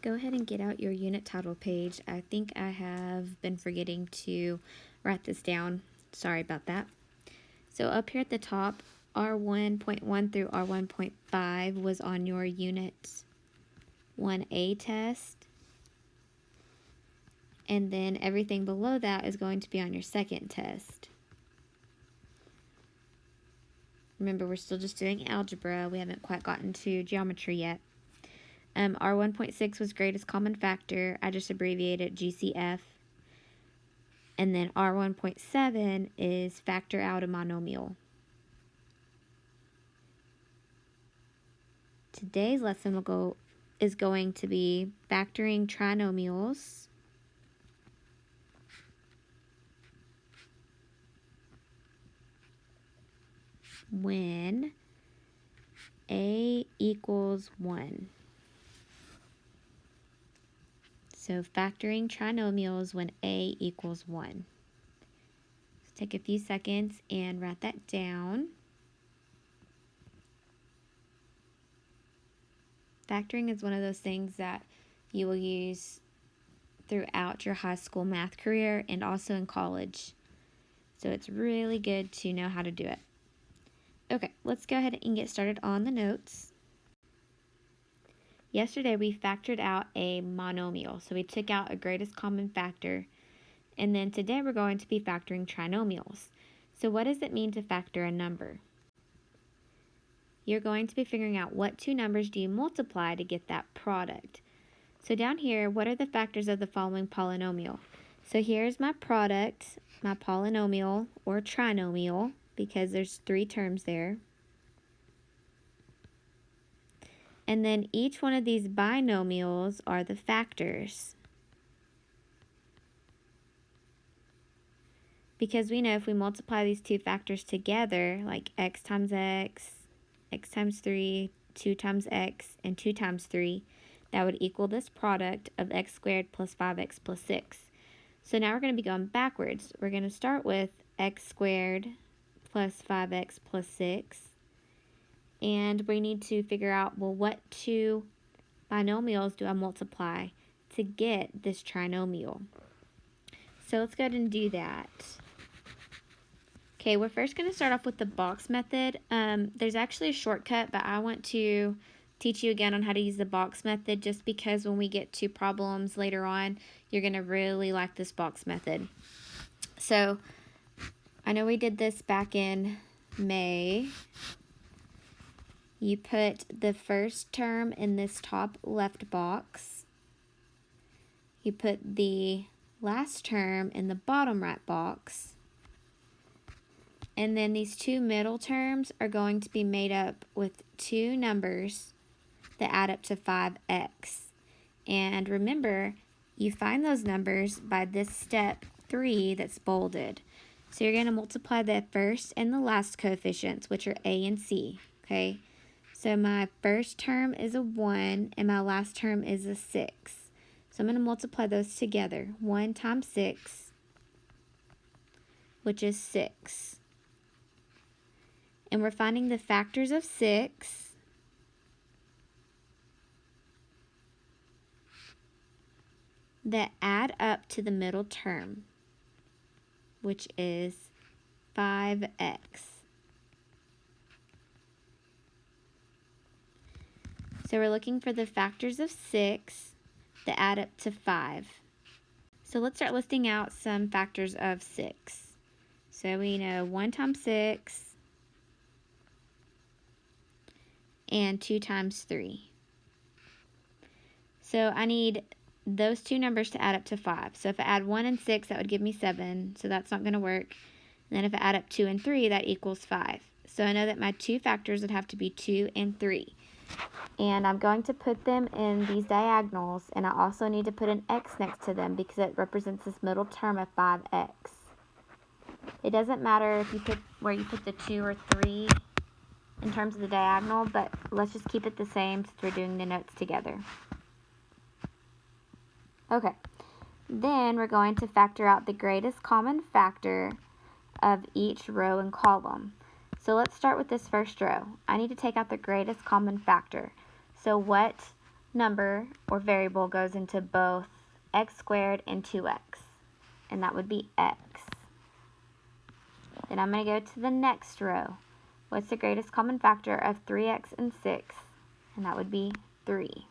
Go ahead and get out your unit title page. I think I have been forgetting to write this down. Sorry about that. So up here at the top, R1.1 through R1.5 was on your Unit 1A test. And then everything below that is going to be on your second test. Remember, we're still just doing algebra. We haven't quite gotten to geometry yet. R1.6 was greatest common factor. I just abbreviated GCF. And then R1.7 is factor out a monomial. Today's lesson is going to be factoring trinomials. When A equals 1. So factoring trinomials when A equals 1. So take a few seconds and write that down. Factoring is one of those things that you will use throughout your high school math career and also in college. So it's really good to know how to do it. Okay, let's go ahead and get started on the notes. Yesterday we factored out a monomial, so we took out a greatest common factor, and then today we're going to be factoring trinomials. So what does it mean to factor a number? You're going to be figuring out what two numbers do you multiply to get that product. So down here, what are the factors of the following polynomial? So here's my product, my polynomial or trinomial, because there's three terms there. And then each one of these binomials are the factors. Because we know if we multiply these two factors together, like x times x, x times 3, 2 times x, and 2 times 3, that would equal this product of x squared plus 5x plus 6. So now we're going to be going backwards. We're going to start with x squared plus 5x plus 6. And we need to figure out, well, what two binomials do I multiply to get this trinomial? So let's go ahead and do that. Okay, we're first going to start off with the box method. There's actually a shortcut, but I want to teach you again on how to use the box method just because when we get to problems later on, you're going to really like this box method. So I know we did this back in May. You put the first term in this top left box. You put the last term in the bottom right box. And then these two middle terms are going to be made up with two numbers that add up to 5x. And remember, you find those numbers by this step 3 that's bolded. So you're going to multiply the first and the last coefficients, which are a and c, okay? So my first term is a 1 and my last term is a 6. So I'm going to multiply those together. 1 times 6, which is 6. And we're finding the factors of 6. That add up to the middle term, which is 5x. So we're looking for the factors of 6 that add up to 5. So let's start listing out some factors of 6. So we know 1 times 6 and 2 times 3. So I need those two numbers to add up to 5. So if I add 1 and 6, that would give me 7. So that's not going to work. And then if I add up 2 and 3, that equals 5. So I know that my two factors would have to be 2 and 3. And I'm going to put them in these diagonals, and I also need to put an x next to them because it represents this middle term of 5x. It doesn't matter if you put where you put the 2 or 3 in terms of the diagonal, but let's just keep it the same since we're doing the notes together. Okay, then we're going to factor out the greatest common factor of each row and column. So let's start with this first row. I need to take out the greatest common factor. So what number or variable goes into both x squared and 2x, and that would be x. Then I'm going to go to the next row. What's the greatest common factor of 3x and 6? And that would be 3.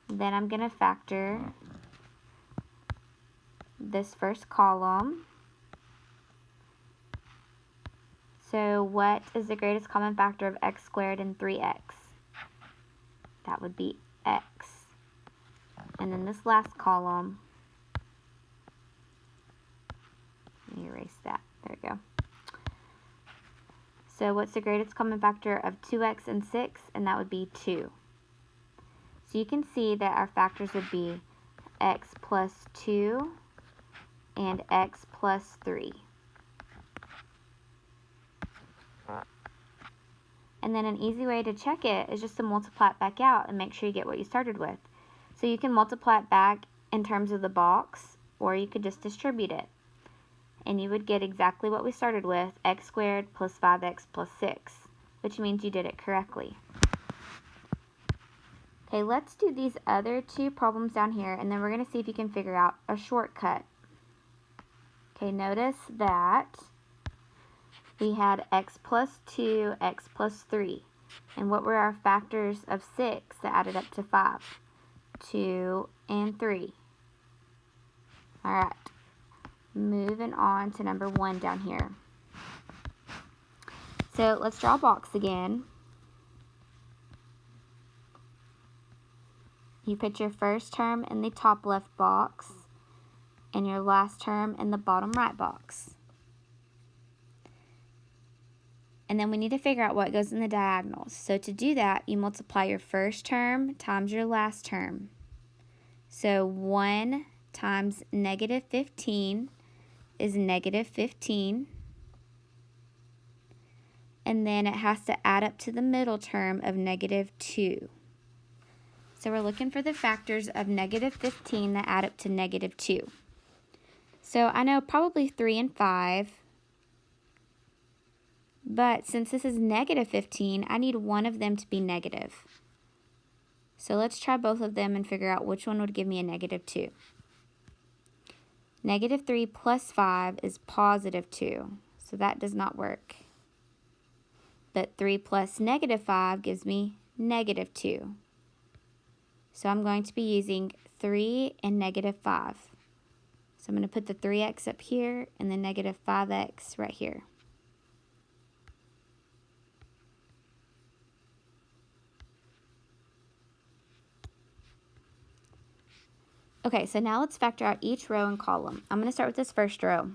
Then I'm going to factor this first column. So what is the greatest common factor of x squared and 3x? That would be x. And then this last column, let me erase that. There we go. So what's the greatest common factor of 2x and 6? And that would be 2. So you can see that our factors would be x plus 2 and x plus 3. And then an easy way to check it is just to multiply it back out and make sure you get what you started with. So you can multiply it back in terms of the box, or you could just distribute it. And you would get exactly what we started with, x squared plus 5x plus 6, which means you did it correctly. Okay, let's do these other two problems down here, and then we're going to see if you can figure out a shortcut. Okay, notice that we had x plus 2, x plus 3. And what were our factors of 6 that added up to 5? 2 and 3. All right, moving on to number 1 down here. So let's draw a box again. You put your first term in the top left box and your last term in the bottom right box. And then we need to figure out what goes in the diagonals. So to do that, you multiply your first term times your last term. So 1 times negative 15 is negative 15. And then it has to add up to the middle term of negative 2. So we're looking for the factors of negative 15 that add up to negative 2. So I know probably 3 and 5. But since this is negative 15, I need one of them to be negative. So let's try both of them and figure out which one would give me a negative 2. Negative 3 plus 5 is positive 2, so that does not work. But 3 plus negative 5 gives me negative 2. So I'm going to be using 3 and negative 5. So I'm going to put the 3x up here and the negative 5x right here. Okay, so now let's factor out each row and column. I'm going to start with this first row.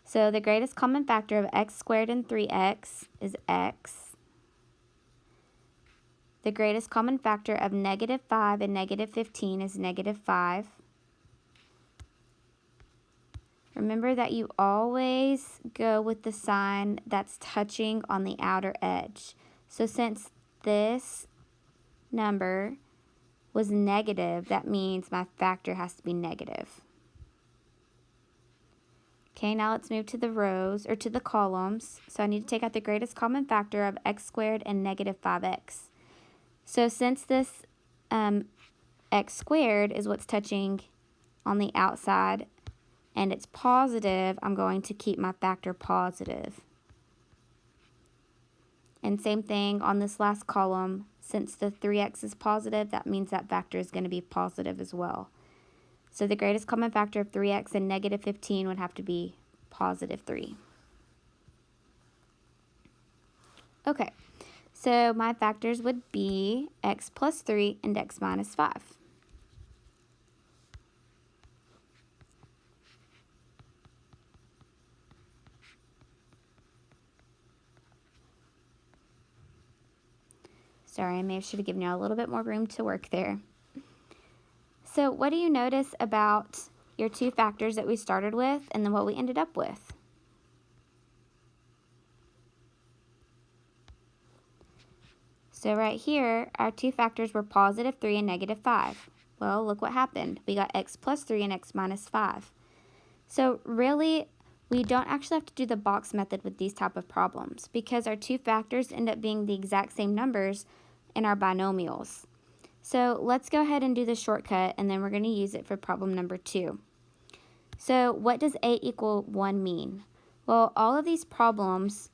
So the greatest common factor of x squared and 3x is x. The greatest common factor of negative 5 and negative 15 is negative 5. Remember that you always go with the sign that's touching on the outer edge. So since this number was negative, that means my factor has to be negative. Okay, now let's move to the rows, or to the columns. So I need to take out the greatest common factor of x squared and negative 5x. So since this x squared is what's touching on the outside, and it's positive, I'm going to keep my factor positive. And same thing on this last column. Since the 3x is positive, that means that factor is going to be positive as well. So the greatest common factor of 3x and negative 15 would have to be positive 3. Okay, so my factors would be x plus 3 and x minus 5. Sorry, I may should have given you a little bit more room to work there. So what do you notice about your two factors that we started with and then what we ended up with? So right here, our two factors were positive 3 and negative 5. Well, look what happened. We got x plus 3 and x minus 5. So really, we don't actually have to do the box method with these type of problems because our two factors end up being the exact same numbers in our binomials. So let's go ahead and do the shortcut, and then we're going to use it for problem number 2. So what does a equal 1 mean? Well, all of these problems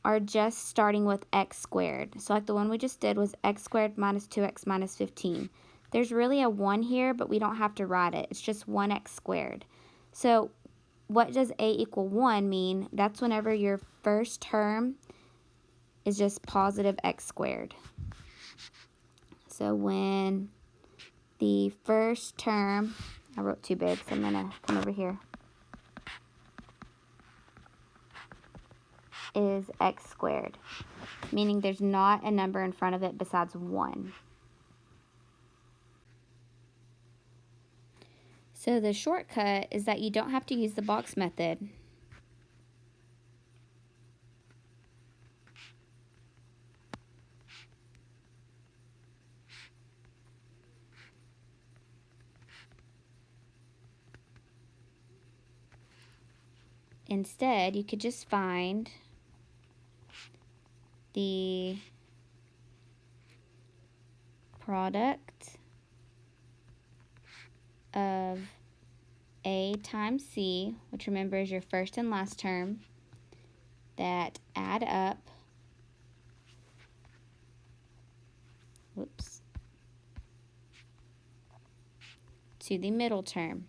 are just starting with x squared. So like the one we just did was x squared minus 2x minus 15. There's really a 1 here, but we don't have to write it. It's just 1x squared. So what does a equal 1 mean? That's whenever your first term is just positive x squared. So when the first term, I wrote too big, so I'm going to come over here, is x squared, meaning there's not a number in front of it besides 1. So the shortcut is that you don't have to use the box method. Instead, you could just find the product of a times c, which remember is your first and last term, that add up, to the middle term.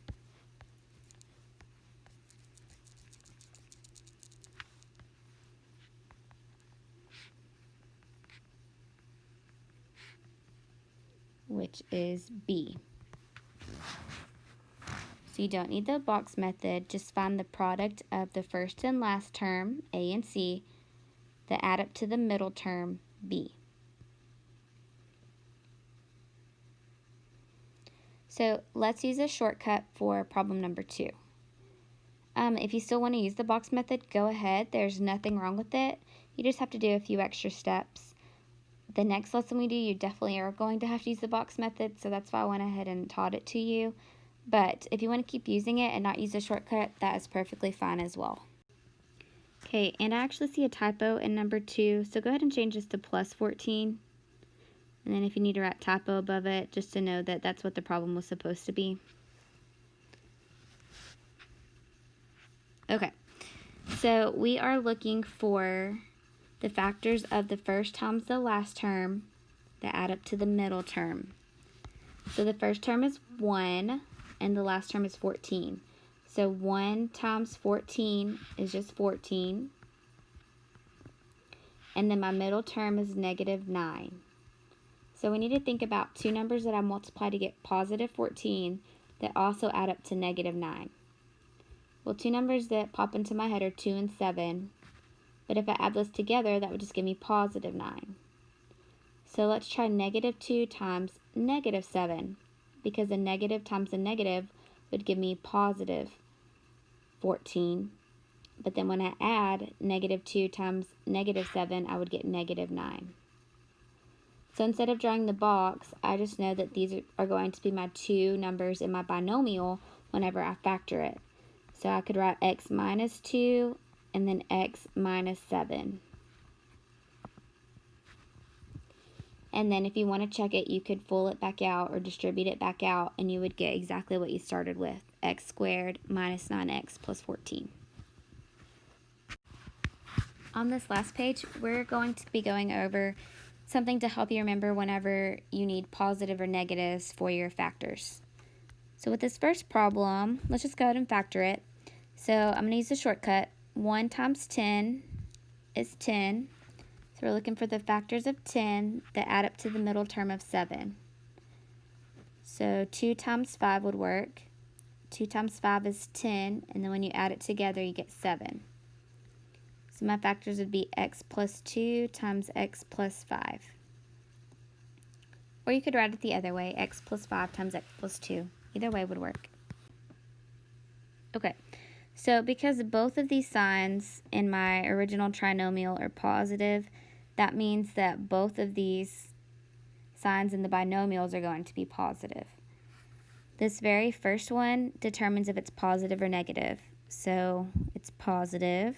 Which is b. So you don't need the box method, just find the product of the first and last term, a and c, that add up to the middle term, b. So let's use a shortcut for problem number 2. If you still want to use the box method, go ahead. There's nothing wrong with it. You just have to do a few extra steps. The next lesson we do, you definitely are going to have to use the box method, so that's why I went ahead and taught it to you. But if you want to keep using it and not use a shortcut, that is perfectly fine as well. Okay, and I actually see a typo in number 2, so go ahead and change this to plus 14. And then if you need to write typo above it, just to know that that's what the problem was supposed to be. Okay, so we are looking for the factors of the first times the last term that add up to the middle term. So the first term is 1, and the last term is 14. So 1 times 14 is just 14. And then my middle term is negative 9. So we need to think about two numbers that I multiply to get positive 14 that also add up to negative 9. Well, two numbers that pop into my head are 2 and 7. But if I add those together, that would just give me positive 9. So let's try negative 2 times negative 7, because a negative times a negative would give me positive 14. But then when I add negative 2 times negative 7, I would get negative 9. So instead of drawing the box, I just know that these are going to be my two numbers in my binomial whenever I factor it. So I could write x minus 2 and then x minus 7. And then if you want to check it, you could full it back out or distribute it back out, and you would get exactly what you started with, x squared minus 9x plus 14. On this last page, we're going to be going over something to help you remember whenever you need positive or negatives for your factors. So with this first problem, let's just go ahead and factor it. So I'm going to use the shortcut. 1 times 10 is 10. So we're looking for the factors of 10 that add up to the middle term of 7. So 2 times 5 would work. 2 times 5 is 10, and then when you add it together, you get 7. So my factors would be x plus 2 times x plus 5. Or you could write it the other way, x plus 5 times x plus 2. Either way would work. Okay, so because both of these signs in my original trinomial are positive, that means that both of these signs in the binomials are going to be positive. This very first one determines if it's positive or negative. So it's positive.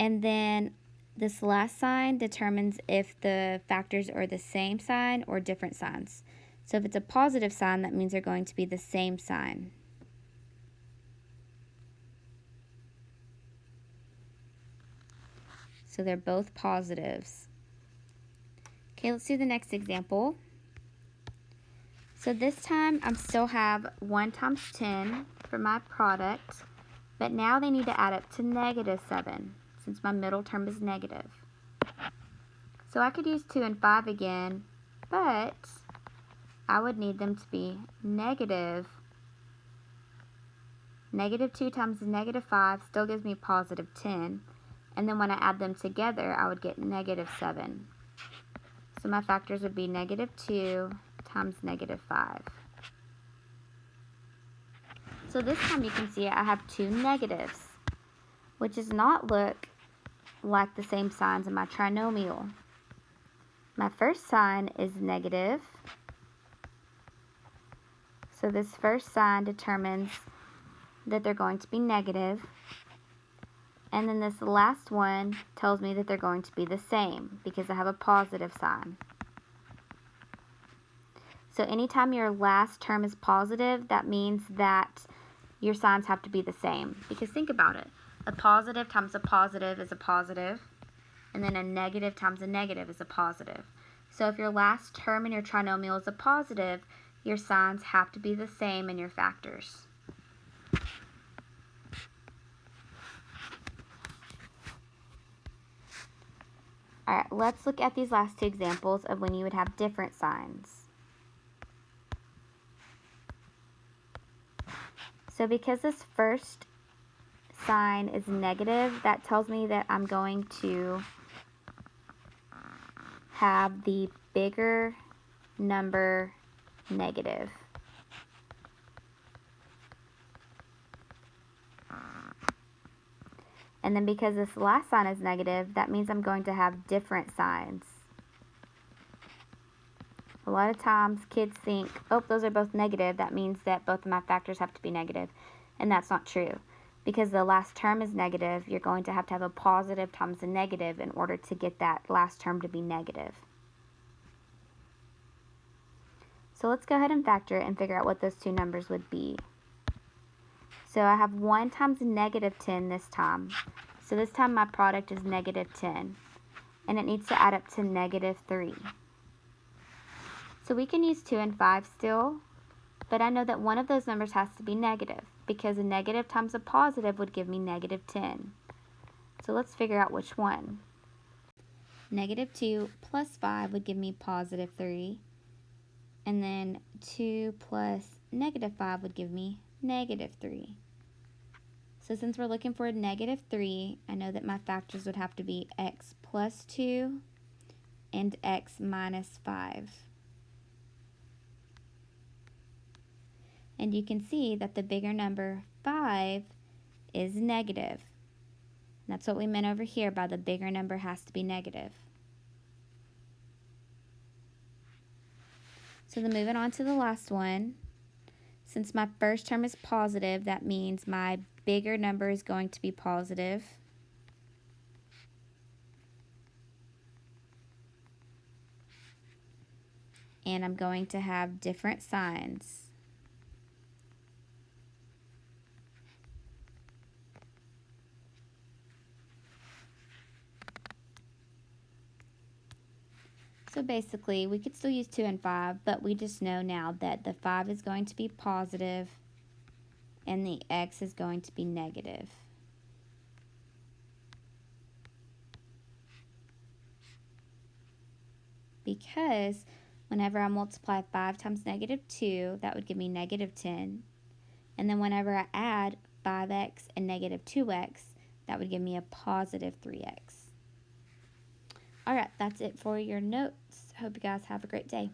And then this last sign determines if the factors are the same sign or different signs. So if it's a positive sign, that means they're going to be the same sign. So they're both positives. Okay, let's do the next example. So this time I still have 1 times 10 for my product, but now they need to add up to -7 since my middle term is negative. So I could use 2 and 5 again, but I would need them to be negative. -2 times -5 still gives me +10. And then when I add them together, I would get -7. So my factors would be -2 times -5. So this time you can see I have 2 negatives, which does not look like the same signs in my trinomial. My first sign is negative. So this first sign determines that they're going to be negative. And then this last one tells me that they're going to be the same because I have a positive sign. So anytime your last term is positive, that means that your signs have to be the same. Because think about it. A positive times a positive is a positive. And then a negative times a negative is a positive. So if your last term in your trinomial is a positive, your signs have to be the same in your factors. Alright, let's look at these last two examples of when you would have different signs. So because this first sign is negative, that tells me that I'm going to have the bigger number negative. And then because this last sign is negative, that means I'm going to have different signs. A lot of times kids think, oh, those are both negative. That means that both of my factors have to be negative. And that's not true. Because the last term is negative, you're going to have a positive times a negative in order to get that last term to be negative. So let's go ahead and factor it and figure out what those two numbers would be. So I have 1 times -10 this time. So this time my product is -10. And it needs to add up to -3. So we can use 2 and 5 still. But I know that one of those numbers has to be negative. Because a negative times a positive would give me -10. So let's figure out which one. -2 plus 5 would give me +3. And then 2 plus -5 would give me -3. So since we're looking for a -3, I know that my factors would have to be x plus 2 and x minus 5. And you can see that the bigger number, 5, is negative. That's what we meant over here by the bigger number has to be negative. So then moving on to the last one. Since my first term is positive, that means my bigger number is going to be positive. And I'm going to have different signs. So basically, we could still use 2 and 5, but we just know now that the 5 is going to be positive and the x is going to be negative. Because whenever I multiply 5 times -2, that would give me -10. And then whenever I add 5x and -2x, that would give me a +3x. Alright, that's it for your notes. Hope you guys have a great day.